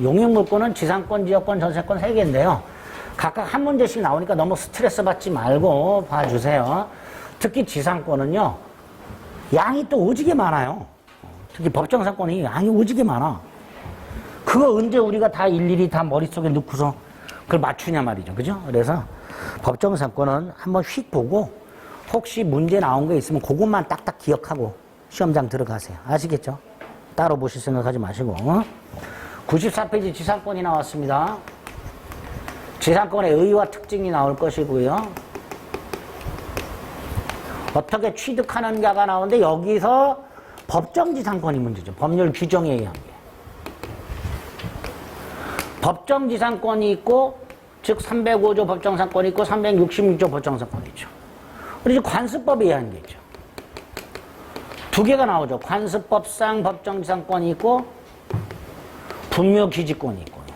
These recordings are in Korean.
용익물권은 지상권, 지역권, 전세권 3개인데요. 각각 한 문제씩 나오니까 너무 스트레스 받지 말고 봐주세요. 특히 지상권은요, 양이 또 오지게 많아요. 특히 법정사건이 양이 오지게 많아. 그거 언제 우리가 다 일일이 다 머릿속에 넣고서 그걸 맞추냐 말이죠. 그죠? 그래서 법정사건은 한번 휙 보고 혹시 문제 나온 거 있으면 그것만 딱딱 기억하고 시험장 들어가세요. 아시겠죠? 따로 보실 생각하지 마시고. 94페이지 지상권이 나왔습니다. 지상권의 의의와 특징이 나올 것이고요. 어떻게 취득하는가가 나오는데 여기서 법정지상권이 문제죠. 법률 규정에 의한 게. 법정지상권이 있고 즉 305조 법정사건이 있고 366조 법정사건이 있죠. 그리고 관습법에 의한 게 있죠. 두 개가 나오죠. 관습법상 법정지상권이 있고 분묘기지권이 있고요.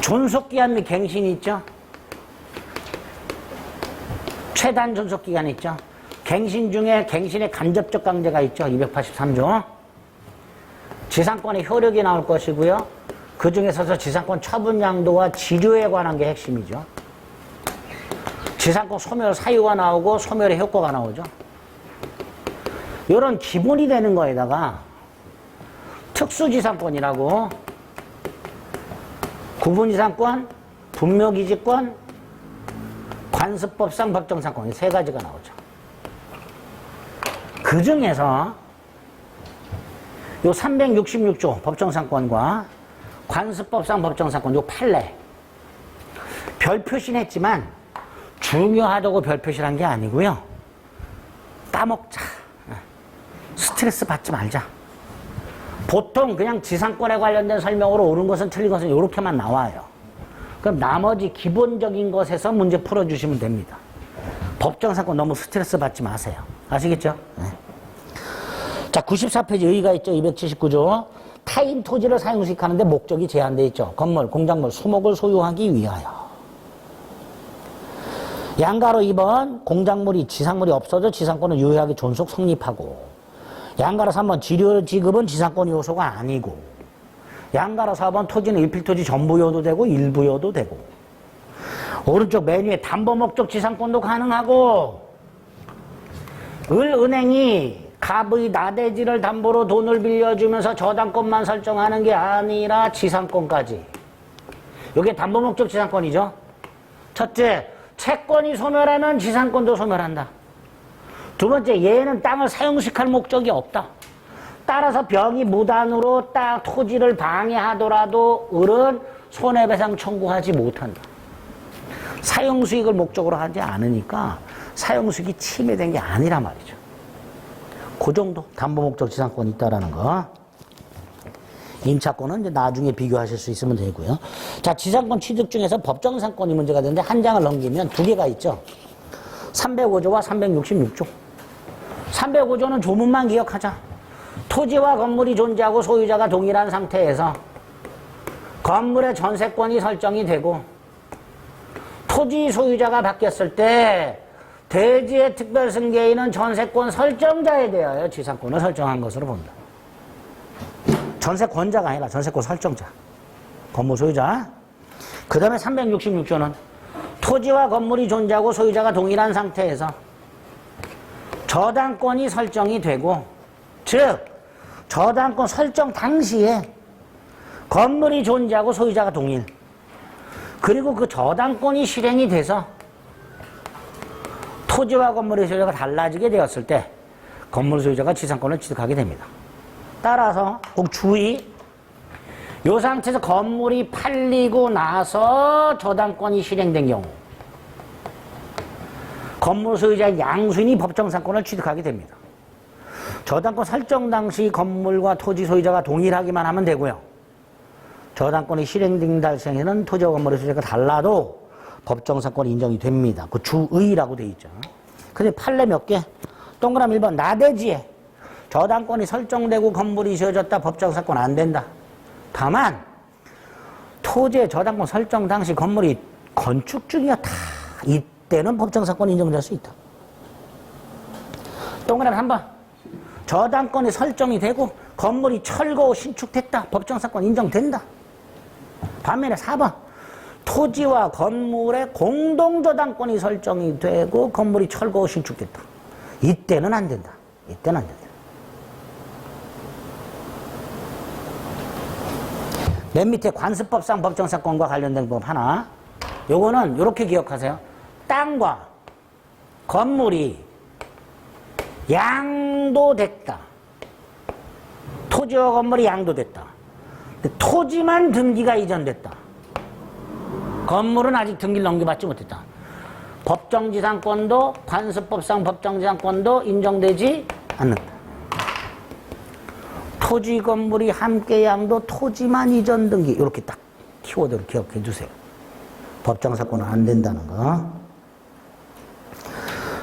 존속기한 및 갱신이 있죠. 최단 존속기간 있죠. 갱신 중에 갱신의 간접적 강제가 있죠. 283조. 지상권의 효력이 나올 것이고요. 그 중에서 지상권 처분 양도와 지류에 관한 게 핵심이죠. 지상권 소멸 사유가 나오고 소멸의 효과가 나오죠. 이런 기본이 되는 거에다가 특수지상권이라고 구분지상권, 분묘기지권, 관습법상 법정사건 이 3가지가 나오죠. 그 중에서 요 366조 법정사건과 관습법상 법정사건 요 판례 별 표시는 했지만 중요하다고 별 표시를 한 게 아니고요. 따먹자. 스트레스 받지 말자. 보통 그냥 지상권에 관련된 설명으로 옳은 것은 틀린 것은 이렇게만 나와요. 그럼 나머지 기본적인 것에서 문제 풀어주시면 됩니다. 법정사건 너무 스트레스 받지 마세요. 아시겠죠? 네. 자, 94페이지 의의가 있죠. 279조. 타인 토지를 사용수익하는데 목적이 제한되어 있죠. 건물, 공작물, 수목을 소유하기 위하여. 양가로 2번 공작물이 지상물이 없어져 지상권은 유효하게 존속 성립하고, 양가로 3번 지료 지급은 지상권 요소가 아니고, 양가로 4번 토지는 일필토지 전부요도 되고 일부요도 되고, 오른쪽 맨 위에 담보 목적 지상권도 가능하고, 은행이 갑의 나대지를 담보로 돈을 빌려주면서 저당권만 설정하는 게 아니라 지상권까지. 이게 담보 목적 지상권이죠. 첫째, 채권이 소멸하면 지상권도 소멸한다. 두 번째, 얘는 땅을 사용식할 목적이 없다. 따라서 병이 무단으로 땅 토지를 방해하더라도 을은 손해배상 청구하지 못한다. 사용수익을 목적으로 하지 않으니까 사용수익이 침해된 게 아니란 말이죠. 그 정도 담보목적 지상권이 있다라는 거. 임차권은 이제 나중에 비교하실 수 있으면 되고요. 자, 지상권 취득 중에서 법정상권이 문제가 되는데 한 장을 넘기면 2개가 있죠. 305조와 366조. 305조는 조문만 기억하자. 토지와 건물이 존재하고 소유자가 동일한 상태에서 건물의 전세권이 설정이 되고, 토지 소유자가 바뀌었을 때 대지의 특별승계인은 전세권 설정자에 대하여 지상권을 설정한 것으로 본다. 전세권자가 아니라 전세권 설정자. 건물 소유자. 그 다음에 366조는 토지와 건물이 존재하고 소유자가 동일한 상태에서 저당권이 설정이 되고, 즉 저당권 설정 당시에 건물이 존재하고 소유자가 동일, 그리고 그 저당권이 실행이 돼서 토지와 건물의 소유자가 달라지게 되었을 때 건물 소유자가 지상권을 취득하게 됩니다. 따라서 꼭 주의, 이 상태에서 건물이 팔리고 나서 저당권이 실행된 경우 건물 소유자의 양수인이 법정상권을 취득하게 됩니다. 저당권 설정 당시 건물과 토지 소유자가 동일하기만 하면 되고요. 저당권이 실행된 달성에는 토지와 건물의 소유자가 달라도 법정상권 인정이 됩니다. 그 주의라고 돼 있죠. 근데 판례 몇 개? 동그라미 1번 나대지에 저당권이 설정되고 건물이 지어졌다. 법정상권 안 된다. 다만 토지의 저당권 설정 당시 건물이 건축 중이었다. 이때는 법정상권 인정될 수 있다. 동그라미 3번 저당권이 설정이 되고 건물이 철거 신축됐다. 법정사건 인정된다. 반면에 4번 토지와 건물의 공동저당권이 설정이 되고 건물이 철거 신축됐다. 이때는 안 된다. 이때는 안 된다. 맨 밑에 관습법상 법정사건과 관련된 법 하나. 요거는 이렇게 기억하세요. 땅과 건물이 양도됐다. 토지와 건물이 양도됐다. 토지만 등기가 이전됐다. 건물은 아직 등기를 넘겨받지 못했다. 법정지상권도 관습법상 법정지상권도 인정되지 않는다. 토지 건물이 함께 양도 토지만 이전 등기 이렇게 딱 키워드를 기억해 주세요. 법정사건은 안 된다는 거.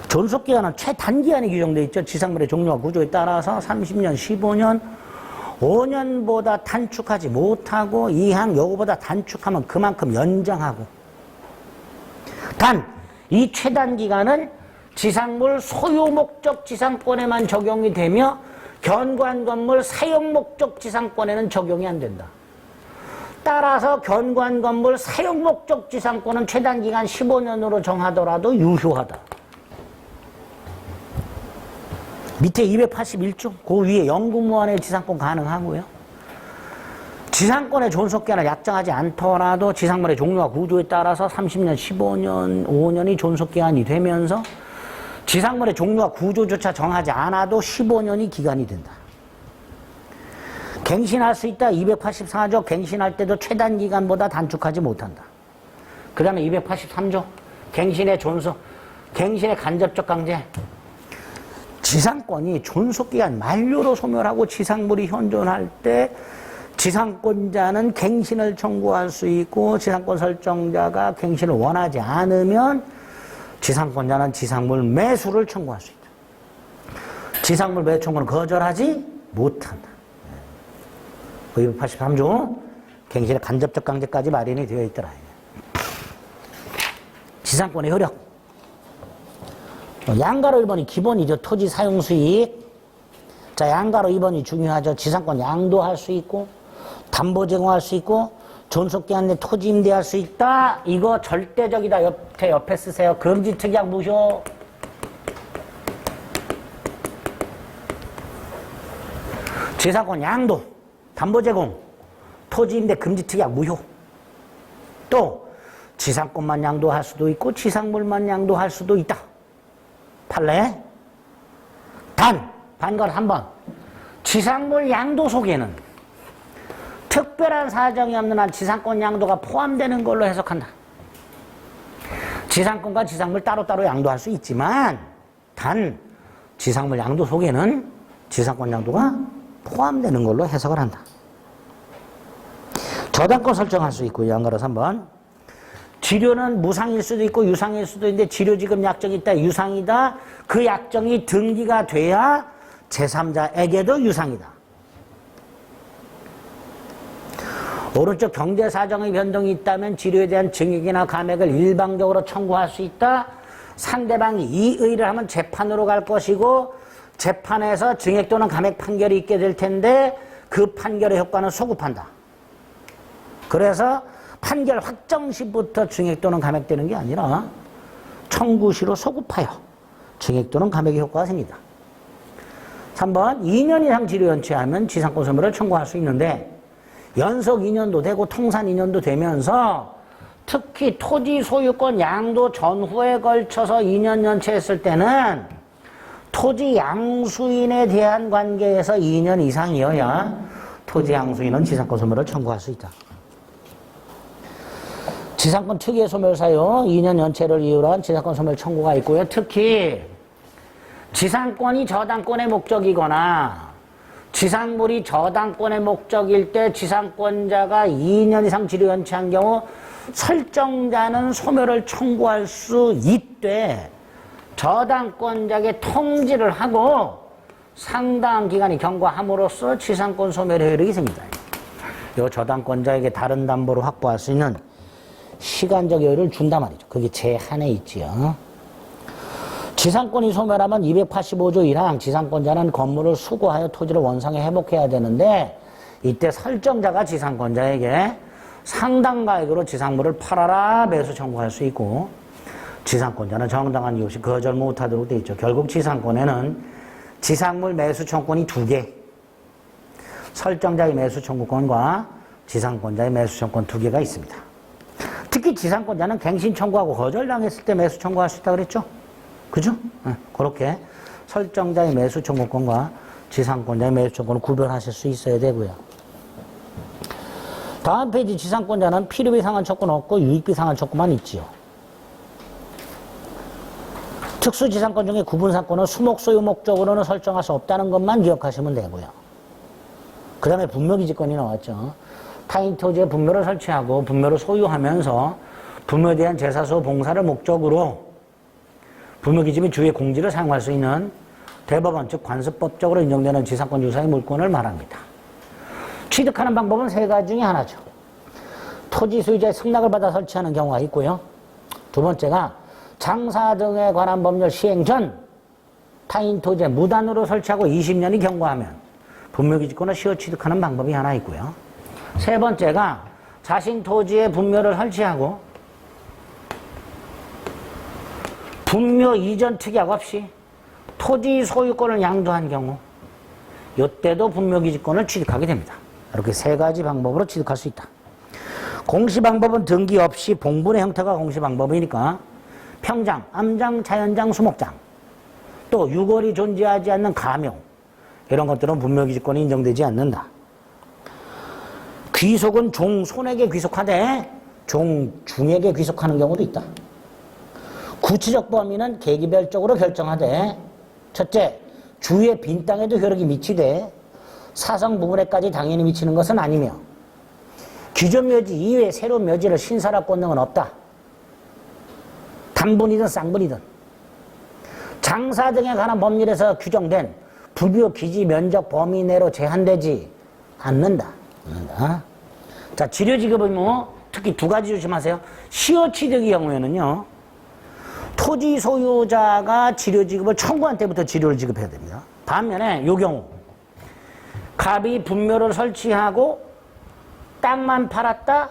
존속기간은 최단기간이 규정되어 있죠. 지상물의 종류와 구조에 따라서 30년, 15년, 5년보다 단축하지 못하고 이항 요거보다 단축하면 그만큼 연장하고. 단, 이 최단기간은 지상물 소유목적 지상권에만 적용이 되며 견관건물 사용목적 지상권에는 적용이 안 된다. 따라서 견관건물 사용목적 지상권은 최단기간 15년으로 정하더라도 유효하다. 밑에 281조, 그 위에 영구무한의 지상권 가능하고요. 지상권의 존속기간을 약정하지 않더라도 지상물의 종류와 구조에 따라서 30년, 15년, 5년이 존속기간이 되면서 지상물의 종류와 구조조차 정하지 않아도 15년이 기간이 된다. 갱신할 수 있다. 284조 갱신할 때도 최단기간보다 단축하지 못한다. 그 다음에 283조 갱신의 존속, 갱신의 간접적 강제. 지상권이 존속기간 만료로 소멸하고 지상물이 현존할 때 지상권자는 갱신을 청구할 수 있고 지상권 설정자가 갱신을 원하지 않으면 지상권자는 지상물 매수를 청구할 수 있다. 지상물 매수 청구는 거절하지 못한다. 283조 갱신의 간접적 강제까지 마련이 되어 있더라. 지상권의 효력. 양가로 1번이 기본이죠. 토지 사용 수익. 자, 양가로 2번이 중요하죠. 지상권 양도할 수 있고 담보 제공할 수 있고 존속기간 내 토지 임대할 수 있다. 이거 절대적이다. 옆에 쓰세요. 금지특약 무효. 지상권 양도, 담보 제공, 토지 임대 금지특약 무효. 또 지상권만 양도할 수도 있고 지상물만 양도할 수도 있다. 판례. 단, 반건 한번. 지상물 양도 속에는 특별한 사정이 없는 한 지상권 양도가 포함되는 걸로 해석한다. 지상권과 지상물 따로따로 양도할 수 있지만 단 지상물 양도 속에는 지상권 양도가 포함되는 걸로 해석을 한다. 저당권 설정할 수 있고 양가로 3번. 지료는 무상일 수도 있고 유상일 수도 있는데 지료지급 약정이 있다. 유상이다. 그 약정이 등기가 돼야 제3자에게도 유상이다. 오른쪽 경제사정의 변동이 있다면 지료에 대한 증액이나 감액을 일방적으로 청구할 수 있다. 상대방이 이의를 하면 재판으로 갈 것이고 재판에서 증액 또는 감액 판결이 있게 될 텐데 그 판결의 효과는 소급한다. 그래서 판결 확정 시부터 증액 또는 감액되는 게 아니라 청구 시로 소급하여 증액 또는 감액의 효과가 생긴다. 3번 2년 이상 지료 연체하면 지상권 소멸을 청구할 수 있는데 연속 2년도 되고 통산 2년도 되면서 특히 토지 소유권 양도 전후에 걸쳐서 2년 연체했을 때는 토지 양수인에 대한 관계에서 2년 이상이어야 토지 양수인은 지상권 소멸을 청구할 수 있다. 지상권 특이의 소멸 사유 2년 연체를 이유로 한 지상권 소멸 청구가 있고요. 특히 지상권이 저당권의 목적이거나 지상물이 저당권의 목적일 때 지상권자가 2년 이상 지료 연체한 경우 설정자는 소멸을 청구할 수 있되 저당권자에게 통지를 하고 상당한 기간이 경과함으로써 지상권 소멸의 효력이 생긴다. 이 저당권자에게 다른 담보를 확보할 수 있는 시간적 여유를 준단 말이죠. 그게 제한에 있지요. 지상권이 소멸하면 285조 1항 지상권자는 건물을 수거하여 토지를 원상에 회복해야 되는데 이때 설정자가 지상권자에게 상당 가액으로 지상물을 팔아라 매수 청구할 수 있고 지상권자는 정당한 이유 없이 거절 못하도록 돼 있죠. 결국 지상권에는 지상물 매수 청구권이 2개, 설정자의 매수 청구권과 지상권자의 매수 청구권 2개가 있습니다. 특히 지상권자는 갱신 청구하고 거절당했을 때 매수 청구할 수 있다고 그랬죠? 그죠? 그렇게 설정자의 매수 청구권과 지상권자의 매수 청구권을 구별하실 수 있어야 되고요. 다음 페이지 지상권자는 필요비 상한 청구는 없고 유익비 상한 청구만 있지요. 특수지상권 중에 구분상권은 수목소유 목적으로는 설정할 수 없다는 것만 기억하시면 되고요. 그 다음에 분묘기지권이 나왔죠. 타인 토지에 분묘를 설치하고 분묘를 소유하면서 분묘에 대한 제사소 봉사를 목적으로 분묘기지 및 주의 공지를 사용할 수 있는 대법원 즉 관습법적으로 인정되는 지상권 유사의 물권을 말합니다. 취득하는 방법은 3가지 중에 하나죠. 토지 소유자의 승낙을 받아 설치하는 경우가 있고요. 두 번째가 장사 등에 관한 법률 시행 전 타인 토지에 무단으로 설치하고 20년이 경과하면 분묘기지권을 시효 취득하는 방법이 하나 있고요. 세 번째가 자신 토지에 분묘를 설치하고 분묘 이전 특약 없이 토지 소유권을 양도한 경우 이때도 분묘기지권을 취득하게 됩니다. 이렇게 3가지 방법으로 취득할 수 있다. 공시방법은 등기 없이 봉분의 형태가 공시방법이니까 평장, 암장, 자연장, 수목장 또 유골이 존재하지 않는 가묘 이런 것들은 분묘기지권이 인정되지 않는다. 귀속은 종, 손에게 귀속하되 종, 중에게 귀속하는 경우도 있다. 구치적 범위는 계기별적으로 결정하되 첫째, 주의 빈 땅에도 효력이 미치되 사성 부분에까지 당연히 미치는 것은 아니며 기존 묘지 이외에 새로운 묘지를 신설할 권능은 없다. 단분이든 쌍분이든 장사 등에 관한 법률에서 규정된 불비호 기지 면적 범위 내로 제한되지 않는다. 자, 지료지급은 특히 2가지 조심하세요. 시효 취득의 경우에는요. 토지 소유자가 지료지급을 청구한 때부터 지료를 지급해야 됩니다. 반면에 이 경우 갑이 분묘를 설치하고 땅만 팔았다.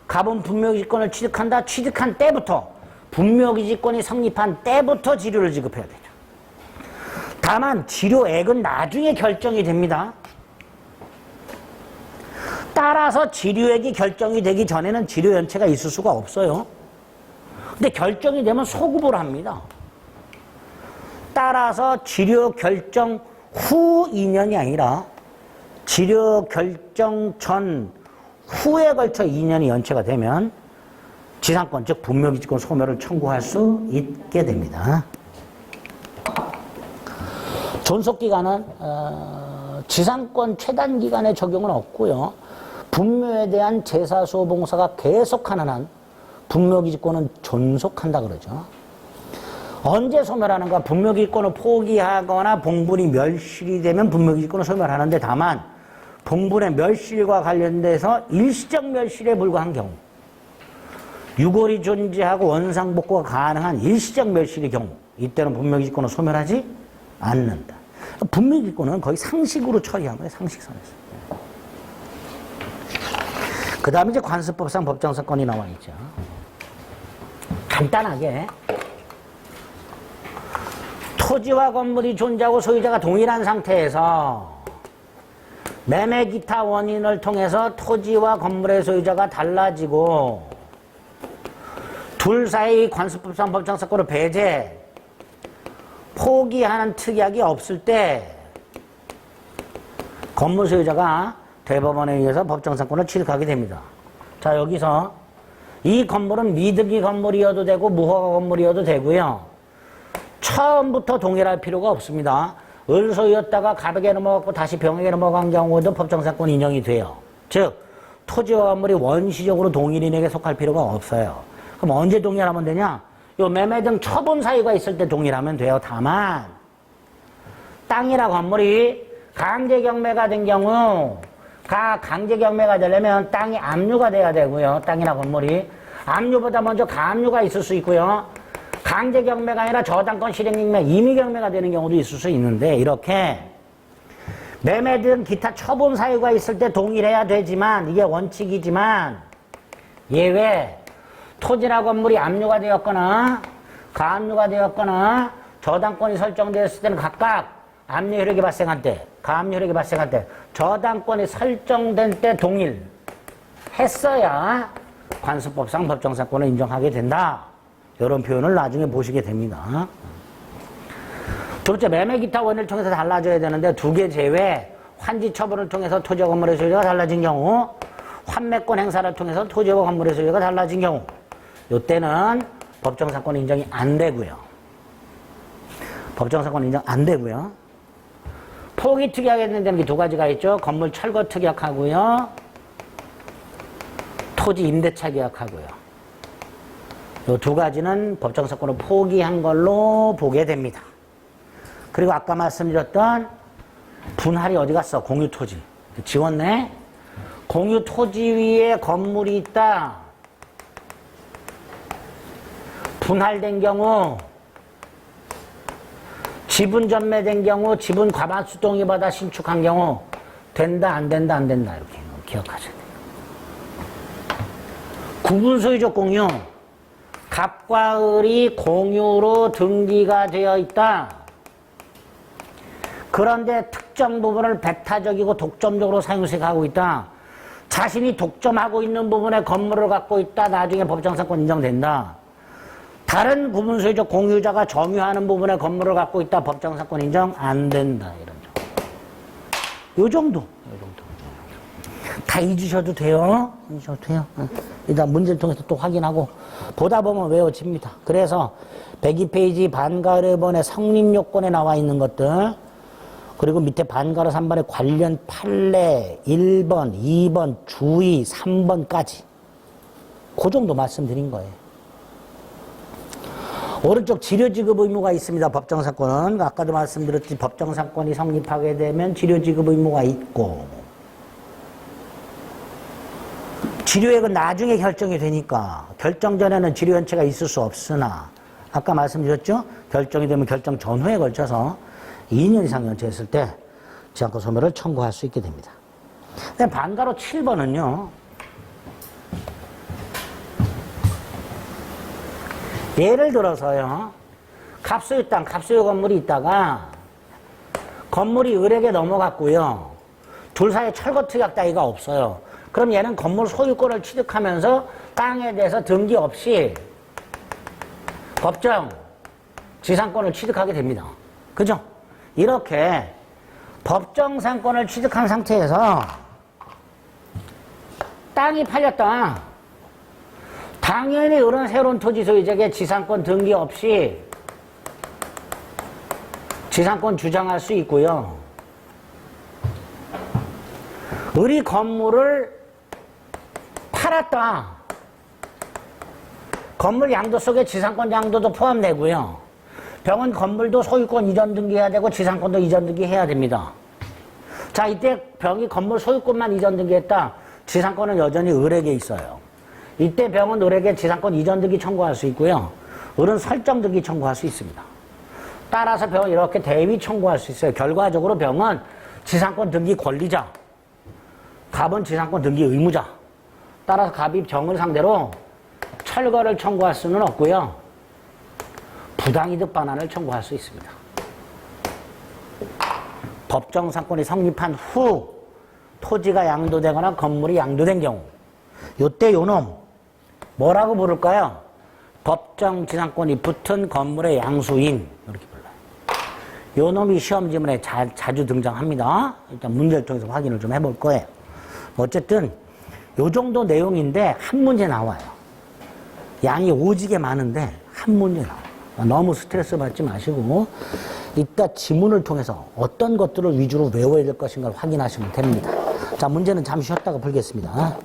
갑은 분묘기지권을 취득한다. 취득한 때부터 분묘기지권이 성립한 때부터 지료를 지급해야 되죠. 다만 지료액은 나중에 결정이 됩니다. 따라서 지료액이 결정이 되기 전에는 지료연체가 있을 수가 없어요. 근데 결정이 되면 소급을 합니다. 따라서 지료 결정 후 2년이 아니라 지료 결정 전 후에 걸쳐 2년이 연체가 되면 지상권 즉 분묘기지권 소멸을 청구할 수 있게 됩니다. 존속기간은 지상권 최단기간의 적용은 없고요. 분묘에 대한 제사소봉사가 계속하는 한 분묘기지권은 존속한다 그러죠. 언제 소멸하는가? 분묘기지권을 포기하거나 봉분이 멸실이 되면 분묘기지권을 소멸하는데 다만 봉분의 멸실과 관련돼서 일시적 멸실에 불과한 경우 유골이 존재하고 원상복구가 가능한 일시적 멸실의 경우 이때는 분묘기지권을 소멸하지 않는다. 분묘기지권은 거의 상식으로 처리한 거예요. 상식선에서. 그 다음에 이제 관습법상 법정사건이 나와 있죠. 간단하게 토지와 건물이 존재하고 소유자가 동일한 상태에서 매매 기타 원인을 통해서 토지와 건물의 소유자가 달라지고 둘 사이 관습법상 법정사건을 배제 포기하는 특약이 없을 때 건물 소유자가 대법원에 의해서 법정사건을 취득하게 됩니다. 자, 여기서 이 건물은 미등기 건물이어도 되고 무허가 건물이어도 되고요. 처음부터 동일할 필요가 없습니다. 을소유였다가 갑에게 넘어갔고 다시 병에게 넘어간 경우에도 법정사건 인정이 돼요. 즉 토지와 건물이 원시적으로 동일인에게 속할 필요가 없어요. 그럼 언제 동일하면 되냐? 요 매매 등 처분 사유가 있을 때 동일하면 돼요. 다만 땅이나 건물이 강제경매가 된 경우 강제경매가 되려면 땅이 압류가 돼야 되고요. 땅이나 건물이 압류보다 먼저 가압류가 있을 수 있고요. 강제 경매가 아니라 저당권 실행 경매, 임의 경매가 되는 경우도 있을 수 있는데 이렇게 매매 등 기타 처분 사유가 있을 때 동일해야 되지만 이게 원칙이지만 예외 토지나 건물이 압류가 되었거나 가압류가 되었거나 저당권이 설정되었을 때는 각각 압류 효력이 발생할 때, 가압류 효력이 발생할 때 저당권이 설정된 때 동일했어야 관습법상 법정사건을 인정하게 된다. 이런 표현을 나중에 보시게 됩니다. 두 번째, 매매 기타 원인을 통해서 달라져야 되는데 두 개 제외, 환지 처분을 통해서 토지와 건물의 소유가 달라진 경우, 환매권 행사를 통해서 토지와 건물의 소유가 달라진 경우, 이때는 법정사건 인정이 안 되고요. 법정사건 인정 안 되고요. 포기 특약에 되는 게 두 가지가 있죠. 건물 철거 특약하고요. 토지 임대차 계약하고요. 이 두 가지는 법정사건을 포기한 걸로 보게 됩니다. 그리고 아까 말씀드렸던 분할이 어디 갔어? 공유토지. 지웠네? 공유토지 위에 건물이 있다. 분할된 경우, 지분 전매된 경우, 지분 과반수 동의받아 신축한 경우 된다, 안 된다, 안 된다. 이렇게 기억하셔야 돼요. 구분소유적 공유. 갑과 을이 공유로 등기가 되어 있다. 그런데 특정 부분을 배타적이고 독점적으로 사용식하고 있다. 자신이 독점하고 있는 부분에 건물을 갖고 있다. 나중에 법정사건 인정된다. 다른 구분소유적 공유자가 점유하는 부분에 건물을 갖고 있다. 법정사건 인정 안 된다. 이런 점. 요 정도. 다 잊으셔도 돼요. 잊으셔도 돼요. 일단 문제를 통해서 또 확인하고 보다 보면 외워집니다. 그래서 102페이지 반가르 번의 성립요건에 나와 있는 것들, 그리고 밑에 반가르 3번의 관련 판례 1번, 2번, 주의 3번까지 그 정도 말씀드린 거예요. 오른쪽 치료지급 의무가 있습니다. 법정사건은 아까도 말씀드렸지, 법정사건이 성립하게 되면 치료지급 의무가 있고, 치료액은 나중에 결정이 되니까 결정 전에는 치료연체가 있을 수 없으나 아까 말씀드렸죠? 결정이 되면 결정 전후에 걸쳐서 2년 이상 연체했을 때 지상권 소멸을 청구할 수 있게 됩니다. 반가로 7번은요. 예를 들어서요. 갑소유 땅, 갑소유 건물이 있다가 건물이 을에게 넘어갔고요. 둘 사이에 철거 특약 따위가 없어요. 그럼 얘는 건물 소유권을 취득하면서 땅에 대해서 등기 없이 법정 지상권을 취득하게 됩니다. 그죠? 이렇게 법정상권을 취득한 상태에서 땅이 팔렸다. 당연히 이런 새로운 토지 소유자에게 지상권 등기 없이 지상권 주장할 수 있고요. 을이 건물을 팔았다. 건물 양도 속에 지상권 양도도 포함되고요. 병원 건물도 소유권 이전 등기해야 되고 지상권도 이전 등기해야 됩니다. 자, 이때 병이 건물 소유권만 이전 등기했다. 지상권은 여전히 을에게 있어요. 이때 병은 을에게 지상권 이전 등기 청구할 수 있고요. 을은 설정 등기 청구할 수 있습니다. 따라서 병은 이렇게 대위 청구할 수 있어요. 결과적으로 병은 지상권 등기 권리자, 갑은 지상권 등기 의무자. 따라서 갑이 병을 상대로 철거를 청구할 수는 없고요. 부당이득 반환을 청구할 수 있습니다. 법정사건이 성립한 후 토지가 양도되거나 건물이 양도된 경우, 요때 요놈 뭐라고 부를까요? 법정지상권이 붙은 건물의 양수인, 이렇게 불러요. 요놈이 시험 지문에 자주 등장합니다. 일단 문제를 통해서 확인을 좀 해볼 거예요. 어쨌든 요 정도 내용인데 한 문제 나와요. 양이 오지게 많은데 한 문제 나와요. 너무 스트레스 받지 마시고 이따 지문을 통해서 어떤 것들을 위주로 외워야 될 것인가를 확인하시면 됩니다. 자, 문제는 잠시 쉬었다가 풀겠습니다.